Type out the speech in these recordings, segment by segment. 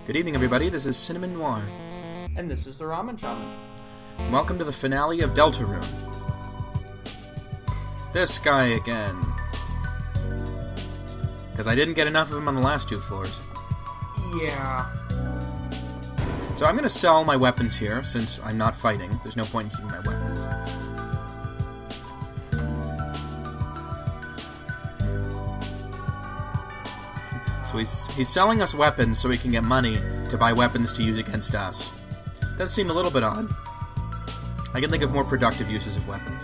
Good evening, everybody. This is Cinnamon Noir. And this is the Ramen Shaman. Welcome to the finale of Deltarune. This guy again. Because I didn't get enough of him on the last two floors. Yeah. So I'm going to sell my weapons here, since I'm not fighting. There's no point in keeping my weapons. So he's selling us weapons so he can get money to buy weapons to use against us. Does seem a little bit odd. I can think of more productive uses of weapons.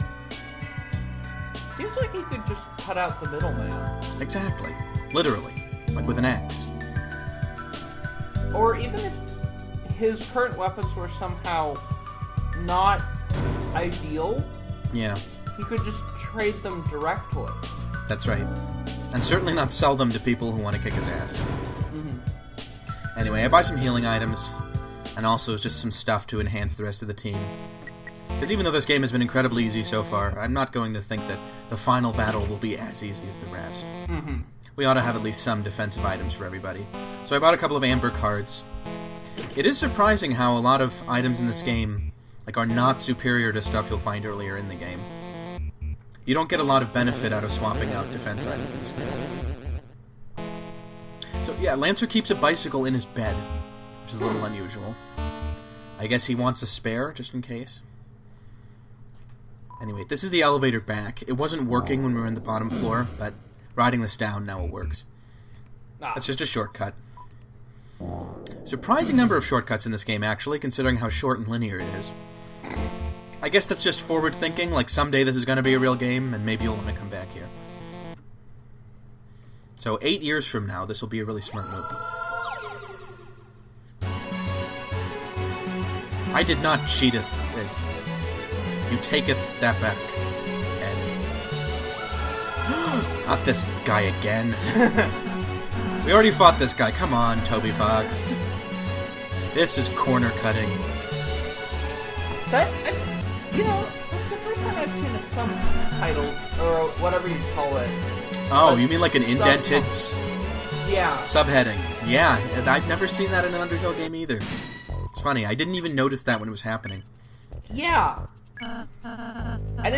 Seems like he could just cut out the middleman. Exactly. Literally. Like with an axe. Or even if his current weapons were somehow not ideal, yeah, he could just trade them directly. That's right. And certainly not sell them to people who want to kick his ass. Mm-hmm. Anyway, I buy some healing items, and also just some stuff to enhance the rest of the team. Because even though this game has been incredibly easy so far, I'm not going to think that the final battle will be as easy as the rest. Mm-hmm. We ought to have at least some defensive items for everybody. So I bought a couple of amber cards. It is surprising how a lot of items in this game are not superior to stuff you'll find earlier in the game. You don't get a lot of benefit out of swapping out defense items in this game. So yeah, Lancer keeps a bicycle in his bed, which is a little unusual. I guess he wants a spare, just in case. Anyway, this is the elevator back. It wasn't working when we were in the bottom floor, but riding this down, now it works. That's just a shortcut. Surprising number of shortcuts in this game, actually, considering how short and linear it is. I guess that's just forward thinking, like someday this is going to be a real game, and maybe you'll want to come back here. So 8 years from now, this will be a really smart move. I did not cheateth. You taketh that back, Ed. Not this guy again. We already fought this guy. Come on, Toby Fox. This is corner cutting. That's the first time I've seen a subtitle, or whatever you call it. Oh, you mean like an indented... Yeah. Subheading. Yeah, I've never seen that in an Undertale game either. It's funny, I didn't even notice that when it was happening. Yeah. And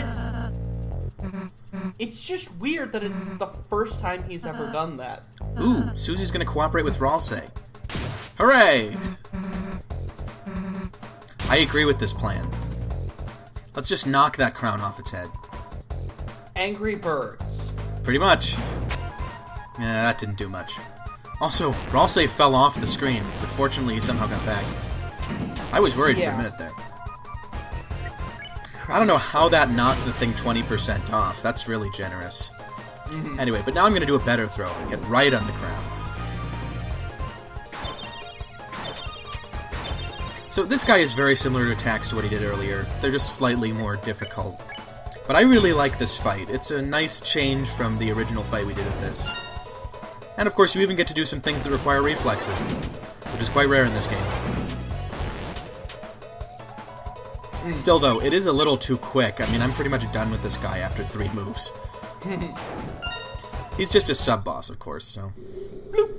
it's just weird that it's the first time he's ever done that. Ooh, Susie's gonna cooperate with Ralsei. Hooray! I agree with this plan. Let's just knock that crown off its head. Angry birds. Pretty much. Yeah, that didn't do much. Also, Ralsei fell off the screen, but fortunately he somehow got back. I was worried for a minute there. I don't know how that knocked the thing 20% off. That's really generous. Mm-hmm. Anyway, but now I'm going to do a better throw and get right on the crown. So this guy is very similar to attacks to what he did earlier. They're just slightly more difficult. But I really like this fight. It's a nice change from the original fight we did at this. And of course you even get to do some things that require reflexes, which is quite rare in this game. Still though, it is a little too quick. I mean, I'm pretty much done with this guy after 3 moves. He's just a sub-boss, of course, so... Bloop.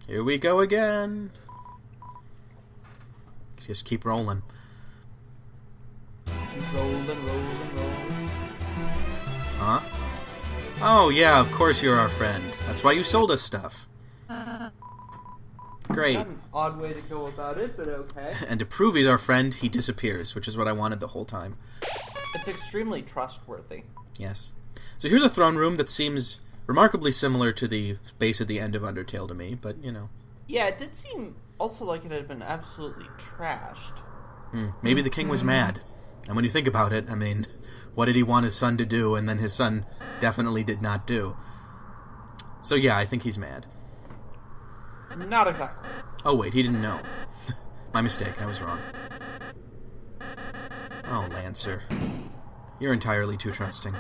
Here we go again. Just keep rolling. Keep rolling. Huh? Oh, yeah, of course you're our friend. That's why you sold us stuff. Great. Not an odd way to go about it, but okay. And to prove he's our friend, he disappears, which is what I wanted the whole time. It's extremely trustworthy. Yes. So here's a throne room that seems remarkably similar to the base at the end of Undertale to me, but, you know. Yeah, it did seem also like it had been absolutely trashed. Maybe the king was mad. And when you think about it, I mean, what did he want his son to do, and then his son definitely did not do. So yeah, I think he's mad. Not exactly. Oh wait, he didn't know. My mistake, I was wrong. Oh, Lancer. You're entirely too trusting.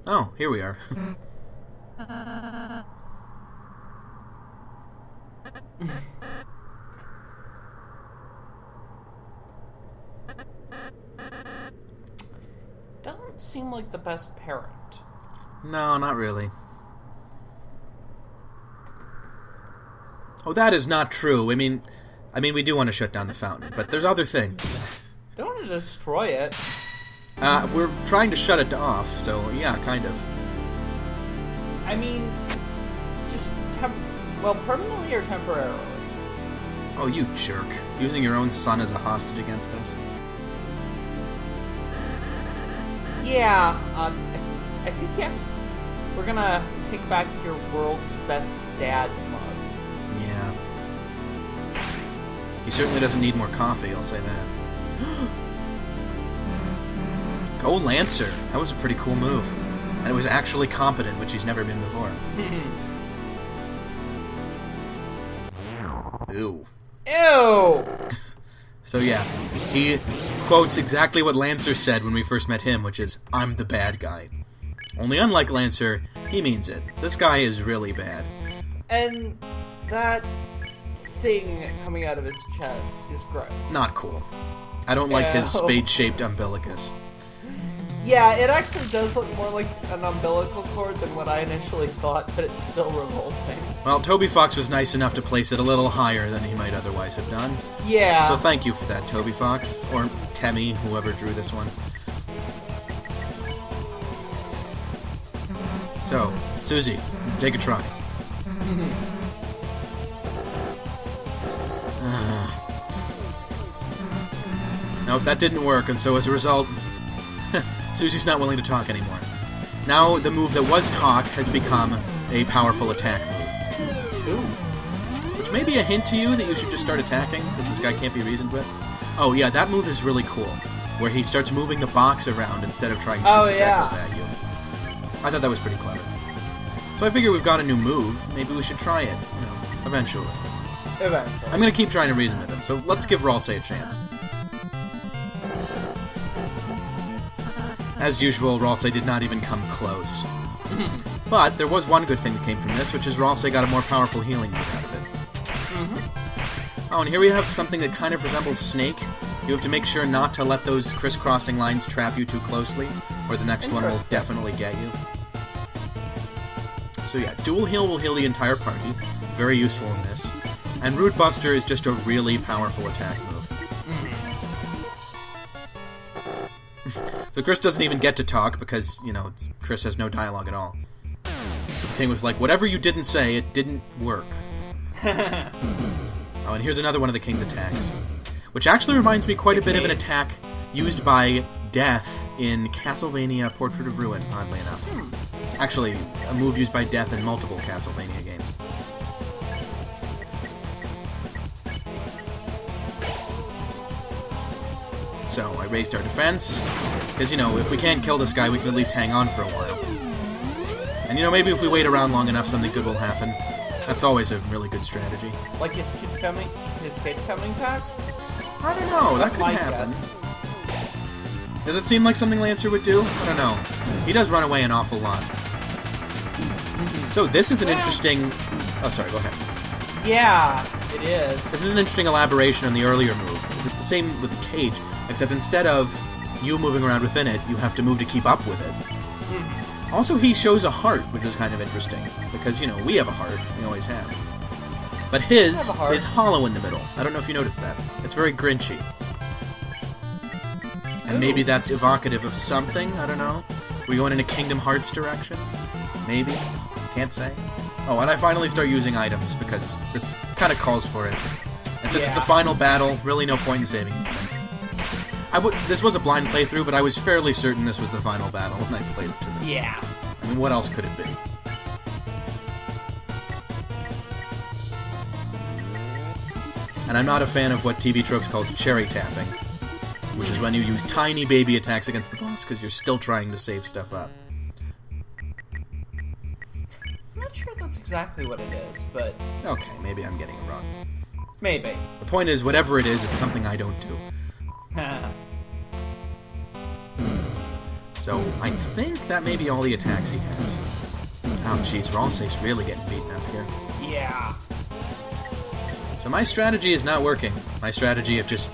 Oh, here we are. doesn't seem like the best parent. No, not really. Oh, that is not true. I mean, we do want to shut down the fountain, but there's other things. Don't want to destroy it. We're trying to shut it off, so yeah, kind of. I mean, just permanently or temporarily? Oh, you jerk. Using your own son as a hostage against us. Yeah, I think you have to... We're gonna take back your world's best dad mug. Yeah. He certainly doesn't need more coffee, I'll say that. Go Lancer! That was a pretty cool move. And it was actually competent, which he's never been before. Ew. Ew! So yeah, he quotes exactly what Lancer said when we first met him, which is, "I'm the bad guy." Only unlike Lancer, he means it. This guy is really bad. And that thing coming out of his chest is gross. Not cool. I don't like his spade-shaped umbilicus. Yeah, it actually does look more like an umbilical cord than what I initially thought, but it's still revolting. Well, Toby Fox was nice enough to place it a little higher than he might otherwise have done. Yeah. So thank you for that, Toby Fox. Or Temmie, whoever drew this one. So, Susie, take a try. Nope, that didn't work, and so as a result, Susie's not willing to talk anymore. Now, the move that was talk has become a powerful attack move. Ooh. Which may be a hint to you that you should just start attacking, because this guy can't be reasoned with. Oh yeah, that move is really cool, where he starts moving the box around instead of trying to shoot projectiles at you. I thought that was pretty clever. So I figure we've got a new move, maybe we should try it, eventually. Eventually. I'm gonna keep trying to reason with him, so let's give Ralsei a chance. As usual, Ralsei did not even come close. But there was one good thing that came from this, which is Ralsei got a more powerful healing move out of it. Oh, and here we have something that kind of resembles Snake. You have to make sure not to let those crisscrossing lines trap you too closely, or the next one will definitely get you. So yeah, Dual Heal will heal the entire party. Very useful in this. And Root Buster is just a really powerful attack move. So Chris doesn't even get to talk because, Chris has no dialogue at all. The thing was like, whatever you didn't say, it didn't work. Oh, and here's another one of the King's attacks. Which actually reminds me quite a bit of an attack used by Death in Castlevania Portrait of Ruin, oddly enough. Actually, a move used by Death in multiple Castlevania games. So, I raised our defense, because, if we can't kill this guy, we can at least hang on for a while. And, maybe if we wait around long enough, something good will happen. That's always a really good strategy. Like his kid coming back? I don't know, that could happen. Does it seem like something Lancer would do? I don't know. He does run away an awful lot. So this is an interesting... Oh, sorry, go ahead. Yeah, it is. This is an interesting elaboration on the earlier move. It's the same with the cage, except instead of you moving around within it, you have to move to keep up with it. Also, he shows a heart, which is kind of interesting, because, we have a heart. We always have. But his is hollow in the middle. I don't know if you noticed that. It's very Grinchy. And maybe that's evocative of something, I don't know. Are we going in a Kingdom Hearts direction? Maybe. Can't say. Oh, and I finally start using items, because this kind of calls for it. And since it's the final battle, really no point in saving anything. This was a blind playthrough, but I was fairly certain this was the final battle when I played it to this. Yeah. I mean, what else could it be? And I'm not a fan of what TV Tropes calls cherry tapping, which is when you use tiny baby attacks against the boss because you're still trying to save stuff up. I'm not sure that's exactly what it is, but... Okay, maybe I'm getting it wrong. Maybe. The point is, whatever it is, it's something I don't do. So, I think that may be all the attacks he has. Oh, jeez, Ralsei's really getting beaten up here. Yeah. So my strategy is not working. My strategy of just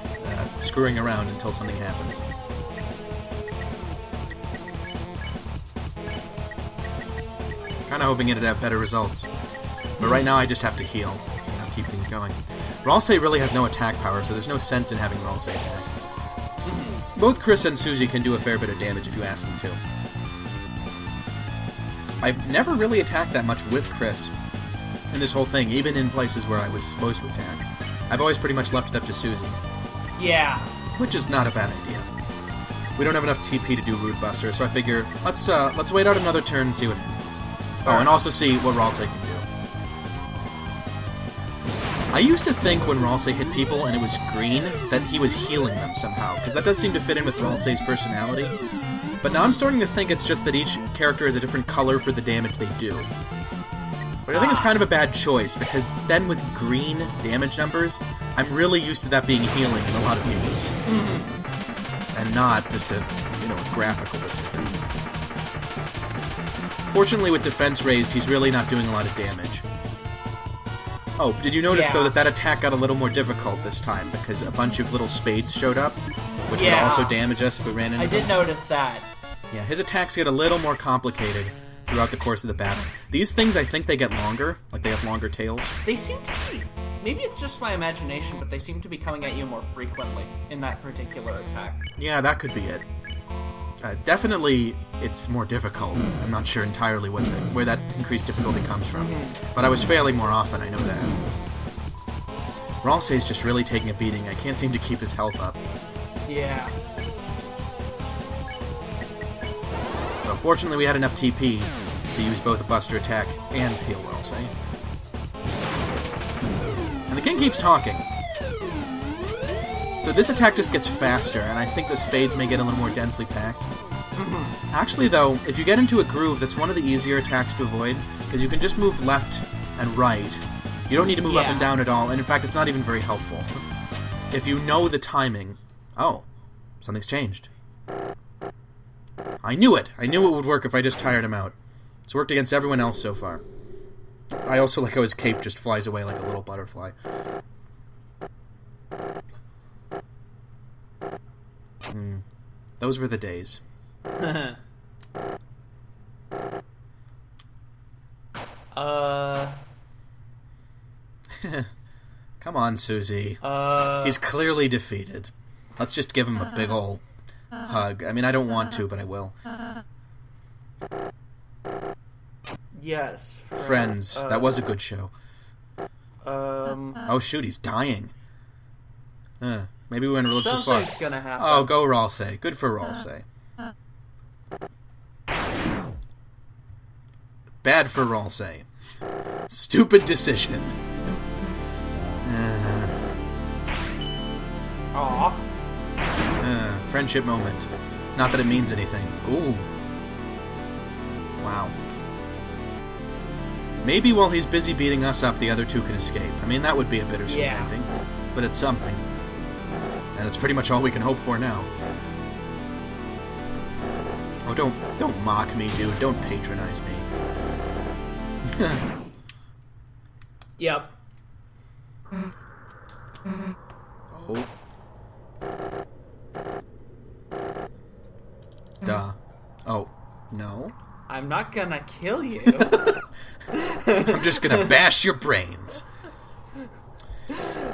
screwing around until something happens. Kind of hoping it'd have better results. But right now I just have to heal. Keep things going. Ralsei really has no attack power, so there's no sense in having Ralsei attack. Both Chris and Susie can do a fair bit of damage if you ask them to. I've never really attacked that much with Chris in this whole thing, even in places where I was supposed to attack. I've always pretty much left it up to Susie. Yeah. Which is not a bad idea. We don't have enough TP to do Root Buster, so I figure let's wait out another turn and see what happens. Oh, and also see what Ralsei can do. I used to think when Ralsei hit people and it was green that he was healing them somehow, because that does seem to fit in with Ralsei's personality. But now I'm starting to think it's just that each character has a different color for the damage they do. But I think it's kind of a bad choice, because then with green damage numbers, I'm really used to that being healing in a lot of games. And not just a graphical decision. Fortunately, with defense raised, he's really not doing a lot of damage. Oh, did you notice, though, that attack got a little more difficult this time, because a bunch of little spades showed up, which would also damage us if we ran into them? I did notice that. Yeah, his attacks get a little more complicated throughout the course of the battle. These things, I think they get longer, like they have longer tails. They seem to be... Maybe it's just my imagination, but they seem to be coming at you more frequently in that particular attack. Yeah, that could be it. Definitely, it's more difficult. I'm not sure entirely where that increased difficulty comes from. But I was failing more often, I know that. Ralsei's just really taking a beating. I can't seem to keep his health up. Yeah. So fortunately we had enough TP to use both a Buster attack and heal Ralsei. And the king keeps talking. So this attack just gets faster, and I think the spades may get a little more densely packed. Actually, though, if you get into a groove, that's one of the easier attacks to avoid, because you can just move left and right. You don't need to move up and down at all, and in fact, it's not even very helpful. If you know the timing... Oh, something's changed. I knew it! I knew it would work if I just tired him out. It's worked against everyone else so far. I also like how his cape just flies away like a little butterfly. Those were the days. Come on, Susie. He's clearly defeated. Let's just give him a big ol' hug. I mean, I don't want to, but I will. Yes. Friends, that was a good show. Oh shoot, he's dying. Maybe we went a little too far. Something's gonna happen. Oh, go Ralsei. Good for Ralsei. Bad for Ralsei. Stupid decision. Aww. Friendship moment. Not that it means anything. Ooh. Wow. Maybe while he's busy beating us up, the other two can escape. I mean, that would be a bittersweet ending. But it's something. And it's pretty much all we can hope for now. Oh, don't mock me, dude. Don't patronize me. Yep. Oh. Duh. Oh. No? I'm not gonna kill you. I'm just gonna bash your brains.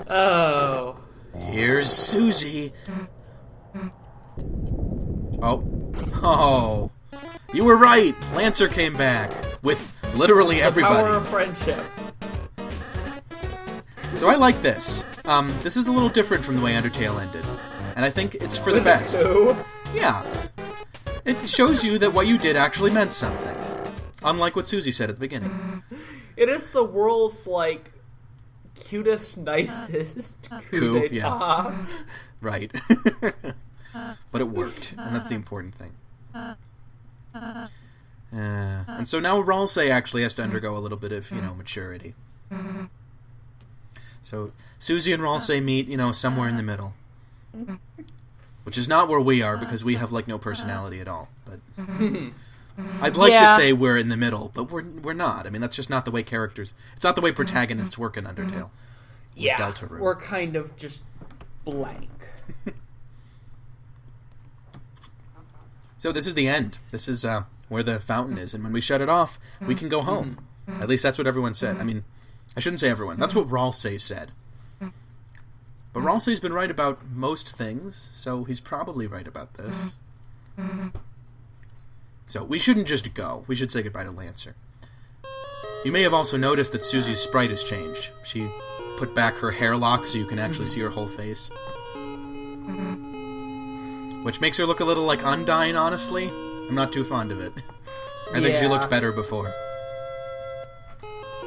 Oh. Here's Susie. Oh. You were right. Lancer came back. With literally everybody. The power of friendship. So I like this. This is a little different from the way Undertale ended. And I think it's for the best. Yeah. It shows you that what you did actually meant something. Unlike what Susie said at the beginning. It is the world's, cutest, nicest coup d'etat. Yeah. Right. But it worked, and that's the important thing. And so now Ralsei actually has to undergo a little bit of, maturity. So Susie and Ralsei meet, somewhere in the middle. Which is not where we are, because we have, no personality at all. But I'd like to say we're in the middle, but we're not. I mean, that's just not the way characters... It's not the way protagonists work in Undertale. Yeah, Deltarune. we're kind of just blank. So this is the end. This is where the fountain is, and when we shut it off, we can go home. At least that's what everyone said. I mean, I shouldn't say everyone. That's what Ralsei said. But Ralsei's been right about most things, so he's probably right about this. So, we shouldn't just go. We should say goodbye to Lancer. You may have also noticed that Susie's sprite has changed. She put back her hair lock so you can actually see her whole face. Which makes her look a little like Undyne, honestly. I'm not too fond of it. I think she looked better before.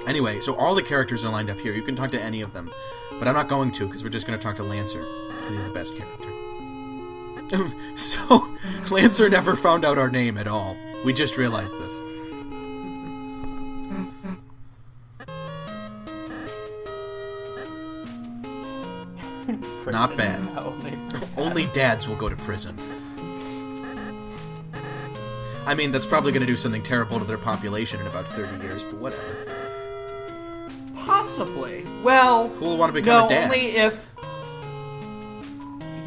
Anyway, so all the characters are lined up here. You can talk to any of them. But I'm not going to, because we're just going to talk to Lancer, because he's the best character. So, Lancer never found out our name at all. We just realized this. Not bad. Only dads will go to prison. I mean, that's probably going to do something terrible to their population in about 30 years, but whatever. Possibly. Well, who will want to become a dad? Only if...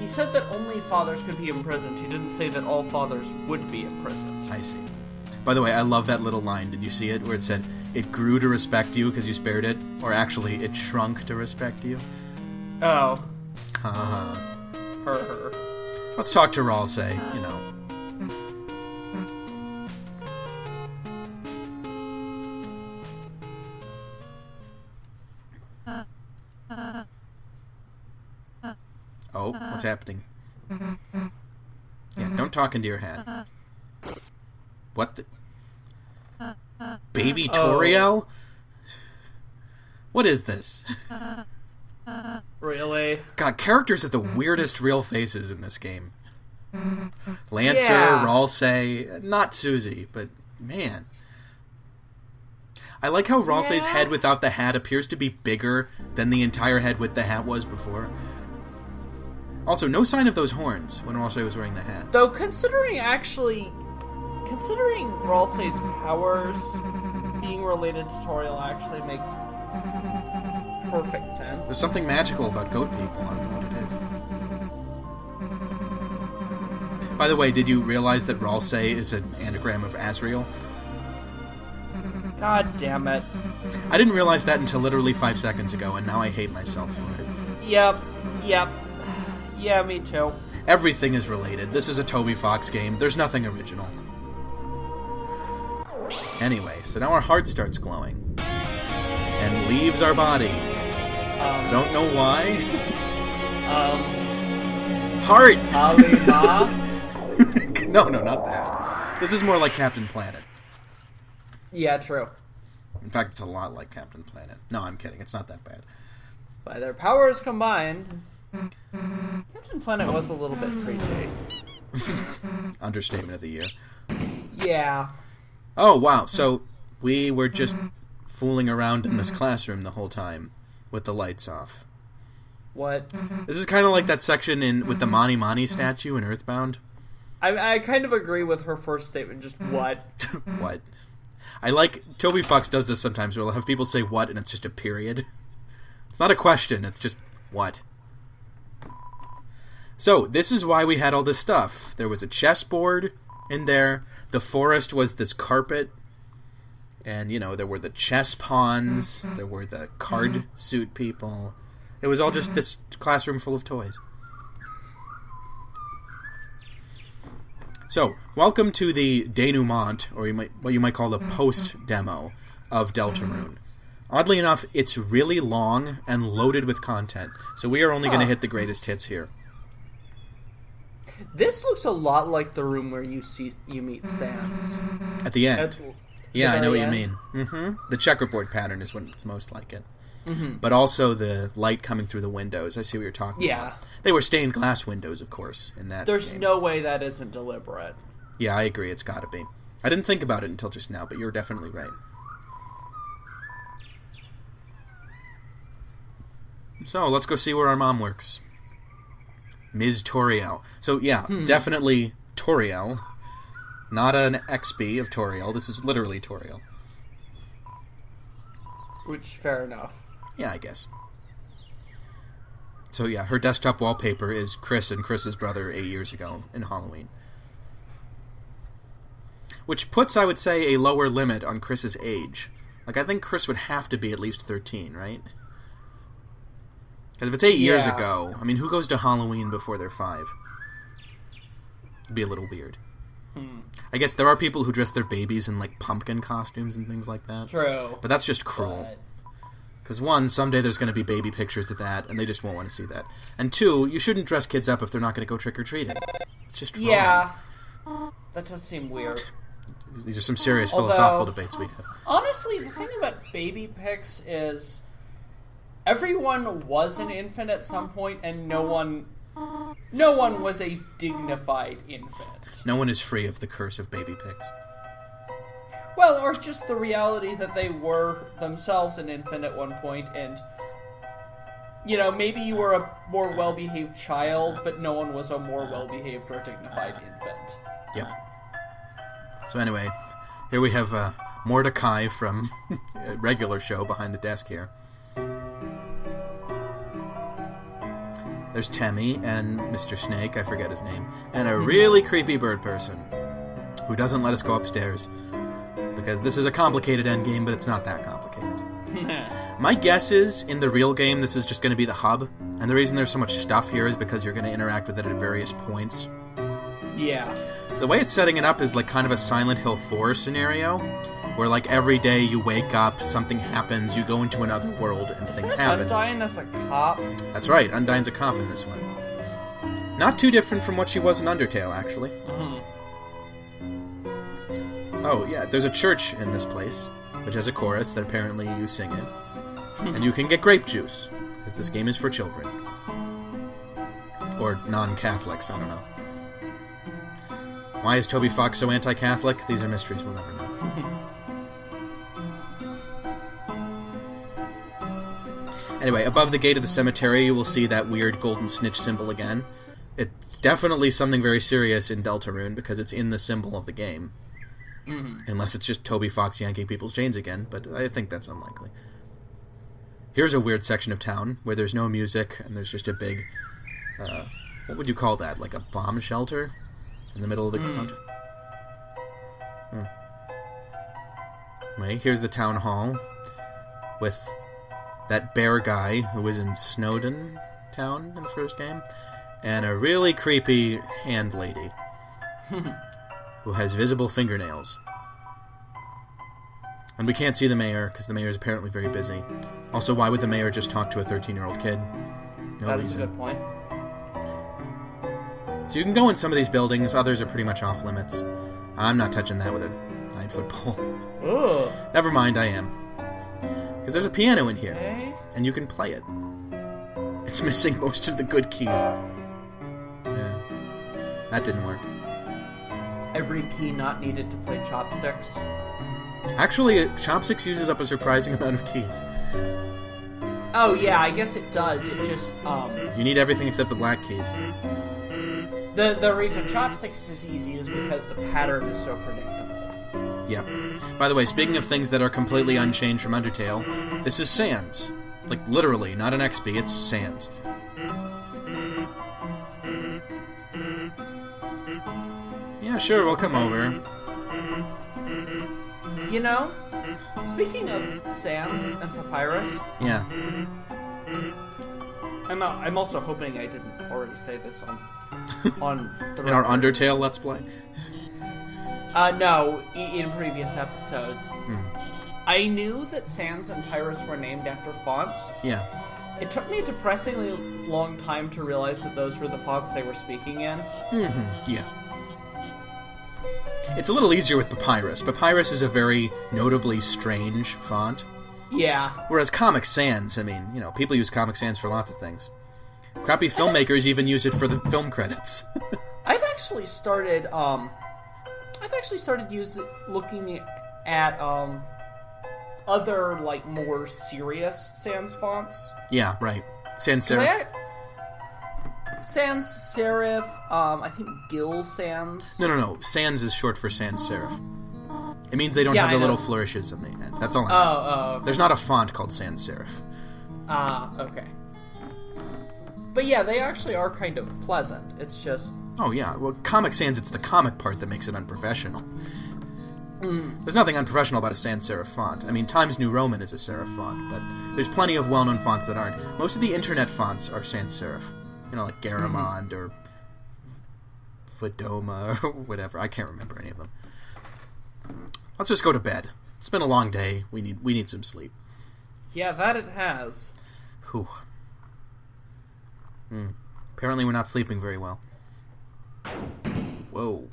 He said that only fathers could be imprisoned. He didn't say that all fathers would be imprisoned. I see. By the way, I love that little line. Did you see it? Where it said, it grew to respect you because you spared it? Or actually, it shrunk to respect you? Oh. Haha. Her. Let's talk to Ralsei, you know. Oh, what's happening? Yeah, don't talk into your hat. What the... Baby Toriel? What is this? Really? God, characters have the weirdest real faces in this game. Lancer, Ralsei, not Susie, but man. I like how Ralsei's head without the hat appears to be bigger than the entire head with the hat was before. Also, no sign of those horns when Ralsei was wearing the hat. Though, considering Ralsei's powers being related to Toriel actually makes perfect sense. There's something magical about goat people. I don't know what it is. By the way, did you realize that Ralsei is an anagram of Asriel? God damn it. I didn't realize that until literally 5 seconds ago, and now I hate myself for it. Yep. Yeah, me too. Everything is related. This is a Toby Fox game. There's nothing original. Anyway, so now our heart starts glowing. And leaves our body. Don't know why. Heart! Alima? No, not that. This is more like Captain Planet. Yeah, true. In fact, it's a lot like Captain Planet. No, I'm kidding. It's not that bad. By their powers combined, Captain Planet was a little bit preachy. Understatement of the year. Yeah. Oh, wow. So we were just fooling around in this classroom the whole time with the lights off. What? This is kind of like that section with the Mani Mani statue in Earthbound. I kind of agree with her first statement. Just what? What? I like... Toby Fox does this sometimes where he'll have people say what and it's just a period. It's not a question. It's just what. So, this is why we had all this stuff. There was a chessboard in there. The forest was this carpet. And, you know, there were the chess pawns. There were the card suit people. It was all just this classroom full of toys. So, welcome to the denouement, or what you might call the post-demo of Deltarune. Oddly enough, it's really long and loaded with content, so we are only going to hit the greatest hits here. This looks a lot like the room where you meet Sans. At the end. Yeah, I know what you mean. Mm-hmm. The checkerboard pattern is what's most like it. Mm-hmm. But also the light coming through the windows. I see what you're talking about. They were stained glass windows, of course, in that There's game. no way that isn't deliberate. Yeah, I agree. It's got to be. I didn't think about it until just now, but you're definitely right. So, let's go see where our mom works. Ms. Toriel. So, yeah, definitely Toriel. Not an XP of Toriel. This is literally Toriel. Which, fair enough. Yeah, I guess. So, yeah, her desktop wallpaper is Chris and Chris's brother 8 years ago in Halloween. Which puts, I would say, a lower limit on Chris's age. Like, I think Chris would have to be at least 13, right? Because if it's 8 years ago, I mean, who goes to Halloween before they're 5? It'd be a little weird. I guess there are people who dress their babies in, like, pumpkin costumes and things like that. True. But that's just cruel. Because, one, someday there's going to be baby pictures of that, and they just won't want to see that. And two, you shouldn't dress kids up if they're not going to go trick-or-treating. It's just wrong. Yeah. That does seem weird. These are some serious philosophical debates we have. Honestly, the thing about baby pics is everyone was an infant at some point, and no one was a dignified infant. No one is free of the curse of baby pics. Well, or just the reality that they were themselves an infant at one point, and, you know, maybe you were a more well-behaved child, but no one was a more well-behaved or dignified infant. Yep. So anyway, here we have Mordecai from a regular show behind the desk here. There's Temmie and Mr. Snake, I forget his name, and a really creepy bird person who doesn't let us go upstairs because this is a complicated endgame, but it's not that complicated. My guess is, in the real game, this is just going to be the hub, and the reason there's so much stuff here is because you're going to interact with it at various points. Yeah. The way it's setting it up is like kind of a Silent Hill 4 scenario, where like every day you wake up, something happens, you go into another world, and things happen. Undyne as a cop? That's right, Undyne's a cop in this one. Not too different from what she was in Undertale, actually. Oh, yeah, there's a church in this place, which has a chorus that apparently you sing in. And you can get grape juice, because this game is for children. Or non-Catholics, I don't know. Why is Toby Fox so anti-Catholic? These are mysteries we'll never know. Anyway, above the gate of the cemetery, you will see that weird golden snitch symbol again. It's definitely something very serious in Deltarune, because it's in the symbol of the game. Unless it's just Toby Fox yanking people's chains again, but I think that's unlikely. Here's a weird section of town, where there's no music, and there's just a big... what would you call that? Like a bomb shelter? In the middle of the ground? Wait, here's the town hall, with that bear guy who was in Snowden Town in the first game, and a really creepy hand lady who has visible fingernails. And we can't see the mayor, because the mayor is apparently very busy. Also, why would the mayor just talk to a 13-year-old kid? No That reason. is a good point. So you can go in some of these buildings, others are pretty much off limits. I'm not touching that with a 9-foot pole. Ugh. Never mind, I am. Because there's a piano in here, Okay. and you can play it. It's missing most of the good keys. Yeah. That didn't work. Every key not needed to play chopsticks. Actually, Chopsticks uses up a surprising amount of keys. Oh yeah, I guess it does. It just You need everything except the black keys. the reason chopsticks is easy is because the pattern is so predictable. Yep. By the way, speaking of things that are completely unchanged from Undertale, this is Sans. Like, literally, not an XP, it's Sans. Yeah, sure, we'll come over. You know, speaking of Sans and Papyrus, Yeah. I'm also hoping I didn't already say this on the In our record. Undertale Let's Play? No, in previous episodes. I knew that Sans and Pyrus were named after fonts. Yeah. It took me a depressingly long time to realize that those were the fonts they were speaking in. Yeah. It's a little easier with Papyrus. Papyrus is a very notably strange font. Yeah. Whereas Comic Sans, I mean, you know, people use Comic Sans for lots of things. Crappy filmmakers even use it for the film credits. I've actually started looking at other like more serious sans fonts. Yeah, right. Sans serif. Sans serif, I think Gil Sans. No. Sans is short for sans serif. It means they don't Yeah, have the I know. little flourishes in the end. That's all I know. Okay. There's not a font called sans serif. Okay. But yeah, they actually are kind of pleasant. It's just... Oh, yeah. Well, Comic Sans, it's the comic part that makes it unprofessional. There's nothing unprofessional about a sans serif font. I mean, Times New Roman is a serif font, but there's plenty of well-known fonts that aren't. Most of the internet fonts are sans serif. You know, like Garamond or Fodoma or whatever. I can't remember any of them. Let's just go to bed. It's been a long day. We need some sleep. Yeah, that it has. Whew. Apparently we're not sleeping very well. Whoa.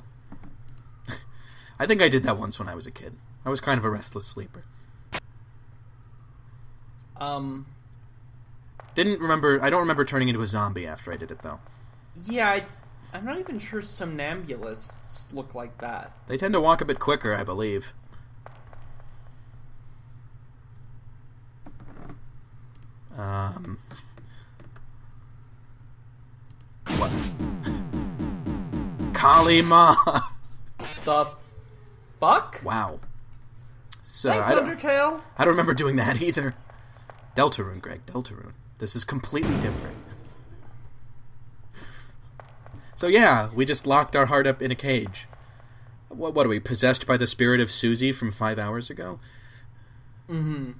I think I did that once when I was a kid. I was kind of a restless sleeper. I don't remember turning into a zombie after I did it, though. Yeah, I'm not even sure somnambulists look like that. They tend to walk a bit quicker, I believe. What? Kali Ma! The fuck? Wow. So, Thanks, Undertale. I don't remember doing that either. Deltarune, Greg. Deltarune. This is completely different. So yeah, we just locked our heart up in a cage. What are we, possessed by the spirit of Susie from 5 hours ago? Mm-hmm.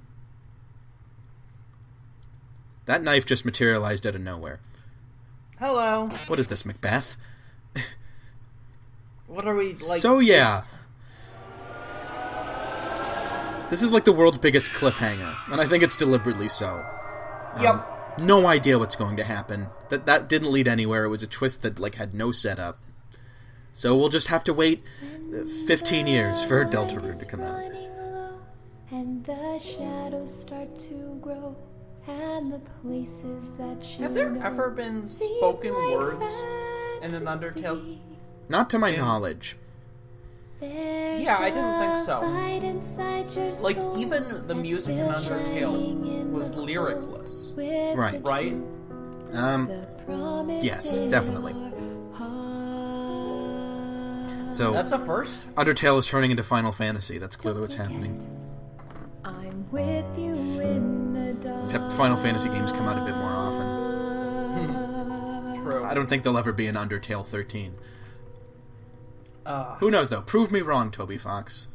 That knife just materialized out of nowhere. Hello. What is this, Macbeth? What are we, like... So yeah. This is like the world's biggest cliffhanger, and I think it's deliberately so. Yep. No idea what's going to happen. That didn't lead anywhere. It was a twist that had no setup. So we'll just have to wait 15 years for Deltarune to come out. And the shadows start to grow, and the places that you Have there ever been spoken words in an Undertale? Not to my knowledge. Yeah, I didn't think so. Like, even the music in Undertale was lyricless. Right. Right? Yes, definitely. So, that's a first. Undertale is turning into Final Fantasy. That's clearly what's happening. I'm with you in the dark. Except Final Fantasy games come out a bit more often. True. I don't think there'll ever be an Undertale 13. Who knows, though? Prove me wrong, Toby Fox.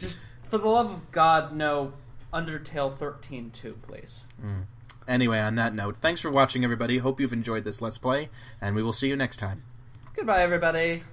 Just, for the love of God, no Undertale 13 too, please. Anyway, on that note, thanks for watching, everybody. Hope you've enjoyed this Let's Play, and we will see you next time. Goodbye, everybody.